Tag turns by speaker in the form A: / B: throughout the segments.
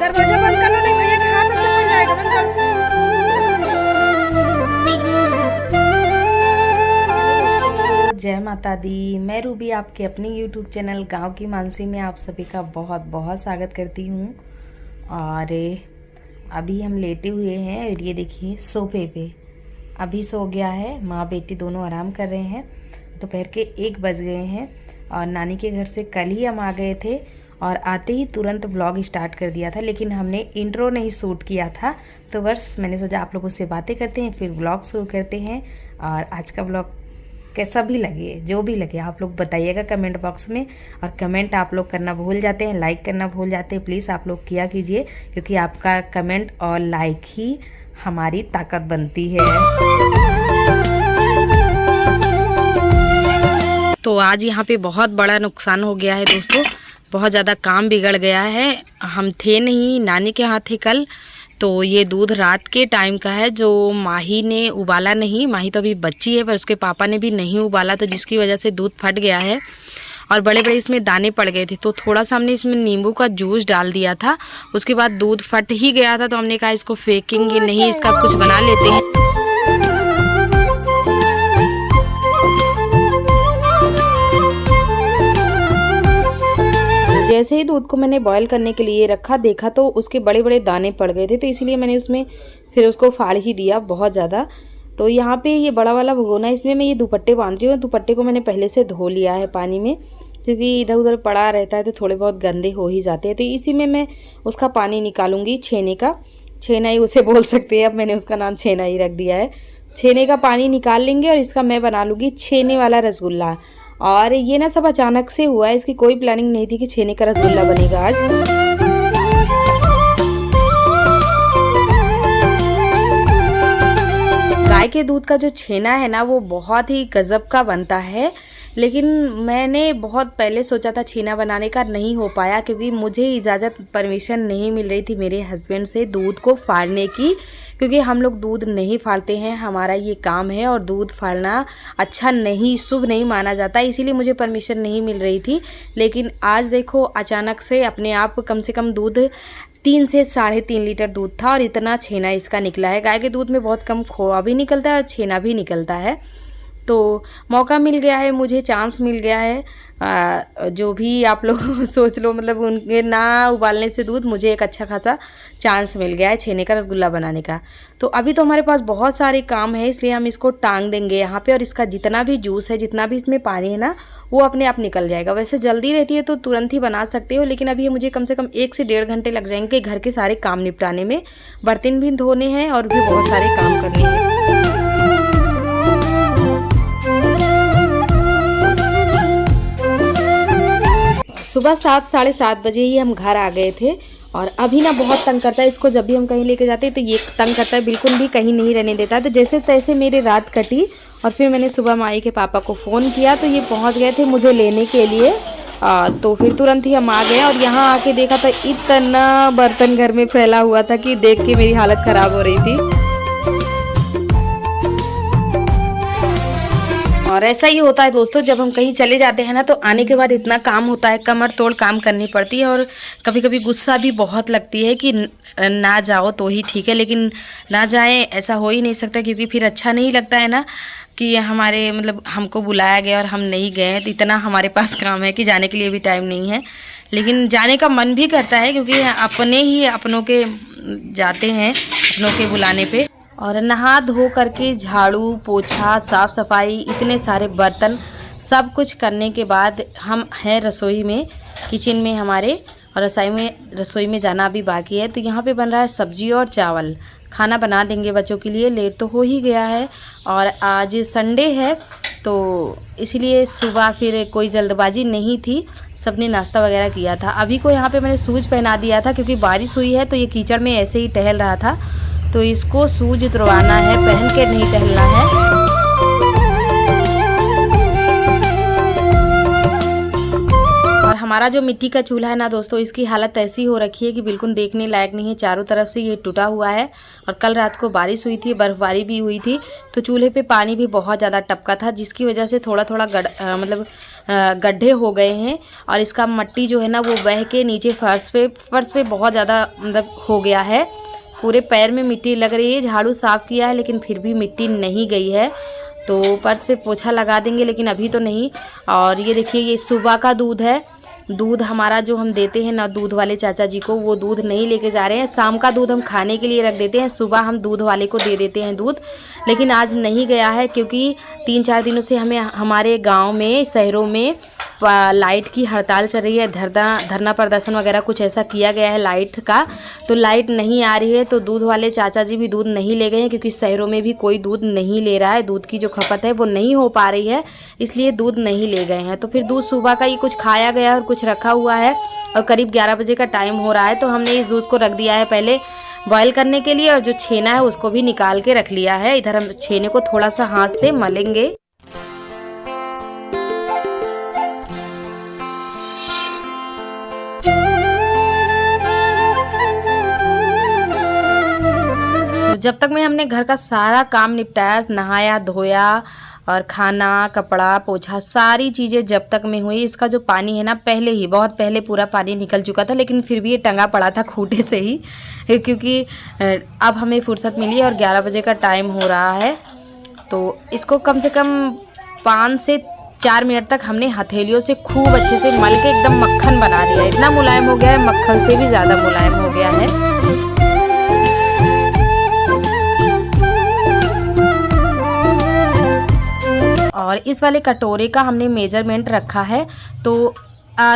A: दरवाजा बंद कर लो, नहीं भैया के हाथ चमक जाएगा, बंद कर। जय माता दी, मैं रूबी आपके अपने YouTube चैनल गांव की मानसी में आप सभी का बहुत बहुत स्वागत करती हूँ। और अभी हम लेटे हुए हैं और ये देखिए सोफे पे अभी सो गया है, माँ बेटी दोनों आराम कर रहे हैं। दोपहर के 1 बज गए हैं और नानी के घर से कल ही हम आ गए थे और आते ही तुरंत व्लॉग स्टार्ट कर दिया था, लेकिन हमने इंट्रो नहीं शूट किया था। तो बस मैंने सोचा आप लोगों से बातें करते हैं फिर व्लॉग शुरू करते हैं। और आज का व्लॉग कैसा भी लगे, जो भी लगे आप लोग बताइएगा कमेंट बॉक्स में। और कमेंट आप लोग करना भूल जाते हैं, लाइक करना भूल जाते हैं, प्लीज़ आप लोग किया कीजिए, क्योंकि आपका कमेंट और लाइक ही हमारी ताकत बनती है। तो आज यहाँ पे बहुत बड़ा नुकसान हो गया है दोस्तों, बहुत ज़्यादा काम बिगड़ गया है। हम थे नहीं, नानी के यहाँ थे कल। तो ये दूध रात के टाइम का है जो माही ने उबाला नहीं, माही तो अभी बच्ची है, पर उसके पापा ने भी नहीं उबाला, तो जिसकी वजह से दूध फट गया है और बड़े बड़े इसमें दाने पड़ गए थे। तो थोड़ा सा हमने इसमें नींबू का जूस डाल दिया था, उसके बाद दूध फट ही गया था। तो हमने कहा इसको फेंकेंगे नहीं, इसका कुछ बना लेते हैं। जैसे ही दूध को मैंने बॉईल करने के लिए रखा, देखा तो उसके बड़े बड़े दाने पड़ गए थे, तो इसलिए मैंने उसमें फिर उसको फाड़ ही दिया बहुत ज़्यादा। तो यहाँ पे ये बड़ा वाला भगोना, इसमें मैं ये दुपट्टे बांध रही हूँ। दुपट्टे को मैंने पहले से धो लिया है पानी में, क्योंकि इधर उधर पड़ा रहता है तो थोड़े बहुत गंदे हो ही जाते हैं। तो इसी में मैं उसका पानी निकालूंगी, छेने का, छेना ही उसे बोल सकते हैं, अब मैंने उसका नाम छेना ही रख दिया है। छेने का पानी निकाल लेंगे और इसका मैं बना लूँगी छेने वाला रसगुल्ला। और ये ना सब अचानक से हुआ है, इसकी कोई प्लानिंग नहीं थी कि छेने का रसगुल्ला बनेगा आज। गाय के दूध का जो छेना है ना वो बहुत ही गजब का बनता है, लेकिन मैंने बहुत पहले सोचा था छेना बनाने का, नहीं हो पाया क्योंकि मुझे इजाज़त परमिशन नहीं मिल रही थी मेरे हस्बैंड से दूध को फाड़ने की, क्योंकि हम लोग दूध नहीं फाड़ते हैं, हमारा ये काम है और दूध फाड़ना अच्छा नहीं, शुभ नहीं माना जाता, इसीलिए मुझे परमिशन नहीं मिल रही थी। लेकिन आज देखो अचानक से अपने आप कम से कम दूध 3 से 3.5 लीटर दूध था और इतना छेना इसका निकला है। गाय के दूध में बहुत कम खोआ भी निकलता है और छेना भी निकलता है। तो मौका मिल गया है मुझे, चांस मिल गया है। जो भी आप लोग सोच लो, मतलब उनके ना उबालने से दूध, मुझे एक अच्छा खासा चांस मिल गया है छेने का रसगुल्ला बनाने का। तो अभी तो हमारे पास बहुत सारे काम है, इसलिए हम इसको टांग देंगे यहाँ पे और इसका जितना भी जूस है, जितना भी इसमें पानी है ना, वो अपने आप निकल जाएगा। वैसे जल्दी रहती है तो तुरंत ही बना सकते हो, लेकिन अभी मुझे कम से कम 1 से 1.5 घंटे लग जाएंगे घर के सारे काम निपटाने में। बर्तन भी धोने हैं और भी बहुत सारे काम करने हैं। सुबह 7 साढ़े 7 बजे ही हम घर आ गए थे और अभी ना बहुत तंग करता है इसको, जब भी हम कहीं लेके जाते हैं तो ये तंग करता है, बिल्कुल भी कहीं नहीं रहने देता है। तो जैसे तैसे मेरी रात कटी और फिर मैंने सुबह माई के पापा को फ़ोन किया तो ये पहुंच गए थे मुझे लेने के लिए। तो फिर तुरंत ही हम आ गए और यहाँ आके देखा तो इतना बर्तन घर में फैला हुआ था कि देख के मेरी हालत ख़राब हो रही थी। और ऐसा ही होता है दोस्तों, जब हम कहीं चले जाते हैं ना तो आने के बाद इतना काम होता है, कमर तोड़ काम करनी पड़ती है और कभी कभी गुस्सा भी बहुत लगती है कि ना जाओ तो ही ठीक है, लेकिन ना जाएं ऐसा हो ही नहीं सकता, क्योंकि फिर अच्छा नहीं लगता है ना कि हमारे मतलब हमको बुलाया गया और हम नहीं गए। तो इतना हमारे पास काम है कि जाने के लिए भी टाइम नहीं है, लेकिन जाने का मन भी करता है क्योंकि अपने ही अपनों के जाते हैं, अपनों के बुलाने पे। और नहा धो करके झाड़ू पोछा साफ़ सफाई इतने सारे बर्तन सब कुछ करने के बाद हम हैं रसोई में, किचन में हमारे, और रसोई में जाना अभी बाकी है। तो यहाँ पे बन रहा है सब्जी और चावल, खाना बना देंगे बच्चों के लिए, लेट तो हो ही गया है और आज संडे है तो इसलिए सुबह फिर कोई जल्दबाजी नहीं थी, सबने नाश्ता वगैरह किया था। अभी को यहाँ पे मैंने शूज़ पहना दिया था क्योंकि बारिश हुई है तो ये कीचड़ में ऐसे ही टहल रहा था, तो इसको शूज उतरवाना है, पहन के नहीं टहलना है। और हमारा जो मिट्टी का चूल्हा है ना दोस्तों, इसकी हालत ऐसी हो रखी है कि बिल्कुल देखने लायक नहीं है, चारों तरफ से ये टूटा हुआ है। और कल रात को बारिश हुई थी, बर्फबारी भी हुई थी, तो चूल्हे पे पानी भी बहुत ज़्यादा टपका था, जिसकी वजह से थोड़ा थोड़ा मतलब गड्ढे हो गए हैं और इसका मट्टी जो है ना वो बह के नीचे फर्श पे बहुत ज़्यादा मतलब हो गया है। पूरे पैर में मिट्टी लग रही है। झाड़ू साफ़ किया है लेकिन फिर भी मिट्टी नहीं गई है, तो फर्श पे पोछा लगा देंगे, लेकिन अभी तो नहीं। और ये देखिए ये सुबह का दूध है। दूध हमारा जो हम देते हैं ना दूध वाले चाचा जी को, वो दूध नहीं लेके जा रहे हैं। शाम का दूध हम खाने के लिए रख देते हैं, सुबह हम दूध वाले को दे देते हैं दूध। लेकिन आज नहीं गया है क्योंकि 3-4 दिनों से हमें हमारे गांव में शहरों में लाइट की हड़ताल चल रही है। धरना प्रदर्शन वगैरह कुछ ऐसा किया गया है लाइट का, तो लाइट नहीं आ रही है। तो दूध वाले चाचा जी भी दूध नहीं ले गए हैं क्योंकि शहरों में भी कोई दूध नहीं ले रहा है। दूध की जो खपत है वो नहीं हो पा रही है, इसलिए दूध नहीं ले गए हैं। तो फिर दूध सुबह का ही कुछ खाया गया और कुछ रखा हुआ है और करीब 11 बजे का टाइम हो रहा है, तो हमने इस दूध को रख दिया है पहले बॉयल करने के लिए। और जो छेना है उसको भी निकाल के रख लिया है। इधर हम छेने को थोड़ा सा हाथ से मलेंगे। तो जब तक मैं हमने घर का सारा काम निपटाया, नहाया धोया और खाना कपड़ा पोछा सारी चीज़ें जब तक में हुई, इसका जो पानी है ना पहले ही बहुत पहले पूरा पानी निकल चुका था, लेकिन फिर भी ये टंगा पड़ा था खूंटे से ही, क्योंकि अब हमें फुर्सत मिली और 11 बजे का टाइम हो रहा है। तो इसको कम से कम 5 से 4 मिनट तक हमने हथेलियों से खूब अच्छे से मल के एकदम मक्खन बना दिया। इतना मुलायम हो गया है, मक्खन से भी ज़्यादा मुलायम हो गया है। और इस वाले कटोरे का हमने मेजरमेंट रखा है, तो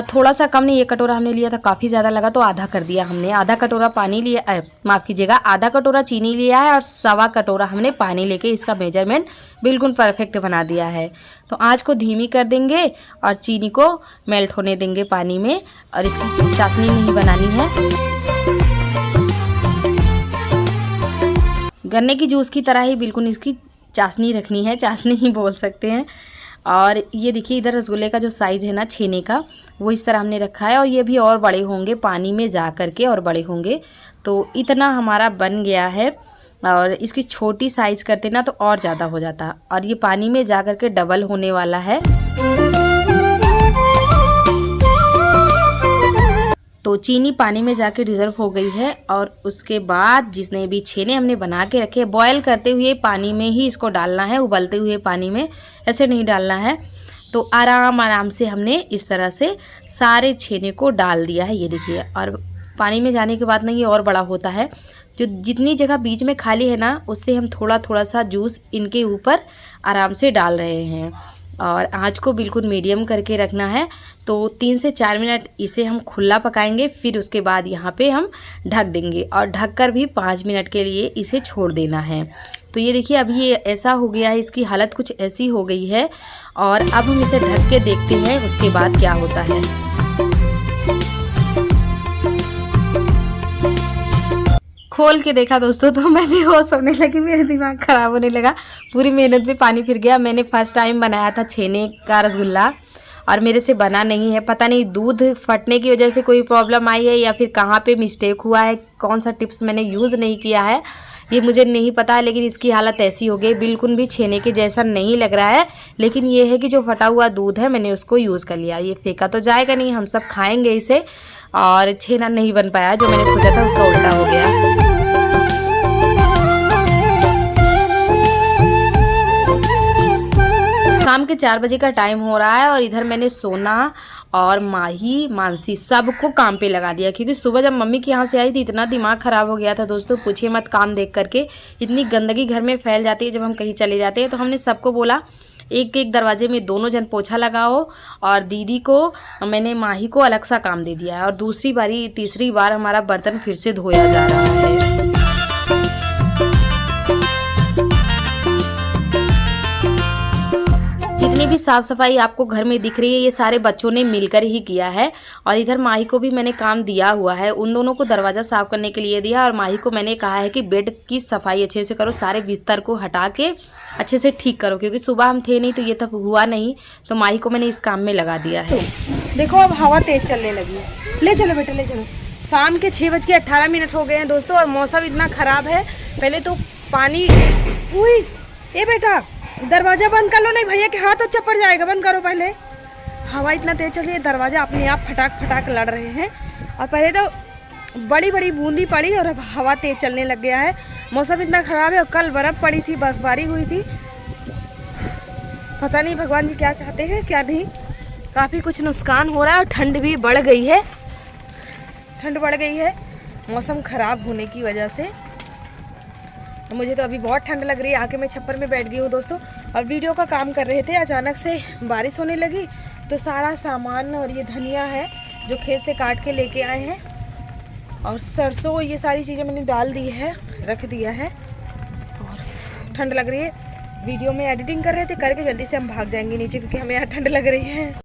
A: थोड़ा सा कम नहीं, ये कटोरा हमने लिया था काफ़ी ज़्यादा लगा तो आधा कर दिया हमने। आधा कटोरा पानी लिया, माफ़ कीजिएगा, आधा कटोरा चीनी लिया है और 1.25 कटोरा हमने पानी लेके इसका मेजरमेंट बिल्कुल परफेक्ट बना दिया है। तो आँच को धीमी कर देंगे और चीनी को मेल्ट होने देंगे पानी में, और इसकी चाशनी नहीं बनानी है। गन्ने की जूस की तरह ही बिल्कुल इसकी चाशनी रखनी है, चाशनी ही बोल सकते हैं। और ये देखिए इधर रसगुल्ले का जो साइज़ है ना छेने का, वो इस तरह हमने रखा है, और ये भी और बड़े होंगे पानी में जा कर के और बड़े होंगे। तो इतना हमारा बन गया है, और इसकी छोटी साइज़ करते ना तो और ज़्यादा हो जाता, और ये पानी में जा कर के डबल होने वाला है। तो चीनी पानी में जाके रिजर्व हो गई है, और उसके बाद जिसने भी छेने हमने बना के रखे, बॉयल करते हुए पानी में ही इसको डालना है, उबलते हुए पानी में ऐसे नहीं डालना है। तो आराम से हमने इस तरह से सारे छेने को डाल दिया है, ये देखिए। और पानी में जाने के बाद ना ये और बड़ा होता है। जो जितनी जगह बीच में खाली है ना, उससे हम थोड़ा थोड़ा सा जूस इनके ऊपर आराम से डाल रहे हैं, और आँच को बिल्कुल मीडियम करके रखना है। तो 3 से 4 मिनट इसे हम खुला पकाएंगे, फिर उसके बाद यहाँ पे हम ढक देंगे, और ढककर भी 5 मिनट के लिए इसे छोड़ देना है। तो ये देखिए अभी ये ऐसा हो गया है, इसकी हालत कुछ ऐसी हो गई है, और अब हम इसे ढक के देखते हैं उसके बाद क्या होता है। खोल के देखा दोस्तों तो मैं बेहोश होने लगी, मेरे दिमाग ख़राब होने लगा, पूरी मेहनत में पानी फिर गया। मैंने फर्स्ट टाइम बनाया था छेने का रसगुल्ला, और मेरे से बना नहीं है। पता नहीं दूध फटने की वजह से कोई प्रॉब्लम आई है या फिर कहाँ पे मिस्टेक हुआ है, कौन सा टिप्स मैंने यूज़ नहीं किया है ये मुझे नहीं पता, लेकिन इसकी हालत ऐसी हो गई, बिल्कुल भी छेने के जैसा नहीं लग रहा है। लेकिन ये है कि जो फटा हुआ दूध है मैंने उसको यूज़ कर लिया। ये फेंका तो जाएगा नहीं, हम सब खाएंगे इसे, और छेना नहीं बन पाया, जो मैंने सोचा था उसका उल्टा हो गया। शाम के 4 बजे का टाइम हो रहा है, और इधर मैंने सोना और माही मानसी सबको काम पे लगा दिया, क्योंकि सुबह जब मम्मी के यहाँ से आई थी इतना दिमाग ख़राब हो गया था दोस्तों, पूछिए मत। काम देख करके इतनी गंदगी घर में फैल जाती है जब हम कहीं चले जाते हैं। तो हमने सबको बोला एक एक दरवाजे में दोनों जन पोछा लगाओ, और दीदी को मैंने माही को अलग सा काम दे दिया है, और तीसरी बार हमारा बर्तन फिर से धोया जा रहा है। जितनी भी साफ़ सफाई आपको घर में दिख रही है ये सारे बच्चों ने मिलकर ही किया है। और इधर माही को भी मैंने काम दिया हुआ है, उन दोनों को दरवाज़ा साफ़ करने के लिए दिया, और माही को मैंने कहा है कि बेड की सफाई अच्छे से करो, सारे बिस्तर को हटा के अच्छे से ठीक करो, क्योंकि सुबह हम थे नहीं तो ये तब हुआ नहीं। तो माही को मैंने इस काम में लगा दिया है।
B: देखो अब हवा तेज़ चलने लगी है। ले चलो बेटा ले चलो। शाम के 6:18 हो गए हैं दोस्तों, और मौसम इतना ख़राब है। पहले तो पानी, ए बेटा दरवाज़ा बंद कर लो, नहीं भैया के हाथ तो चप्पड़ जाएगा, बंद करो पहले। हवा इतना तेज चल रही है, दरवाजे अपने आप फटाक फटाक लड़ रहे हैं। और पहले तो बड़ी बड़ी बूंदी पड़ी और अब हवा तेज चलने लग गया है। मौसम इतना ख़राब है और कल बर्फ़ पड़ी थी, बर्फबारी हुई थी। पता नहीं भगवान जी क्या चाहते हैं क्या नहीं। काफ़ी कुछ नुकसान हो रहा है और ठंड भी बढ़ गई है। ठंड बढ़ गई है मौसम ख़राब होने की वजह से। मुझे तो अभी बहुत ठंड लग रही है। आके मैं छप्पर में बैठ गई हूँ दोस्तों और वीडियो का काम कर रहे थे। अचानक से बारिश होने लगी तो सारा सामान और ये धनिया है जो खेत से काट के लेके आए हैं और सरसों, ये सारी चीज़ें मैंने डाल दी है, रख दिया है। और ठंड लग रही है। वीडियो में एडिटिंग कर रहे थे, करके जल्दी से हम भाग जाएंगे नीचे क्योंकि हमें यहाँ ठंड लग रही है।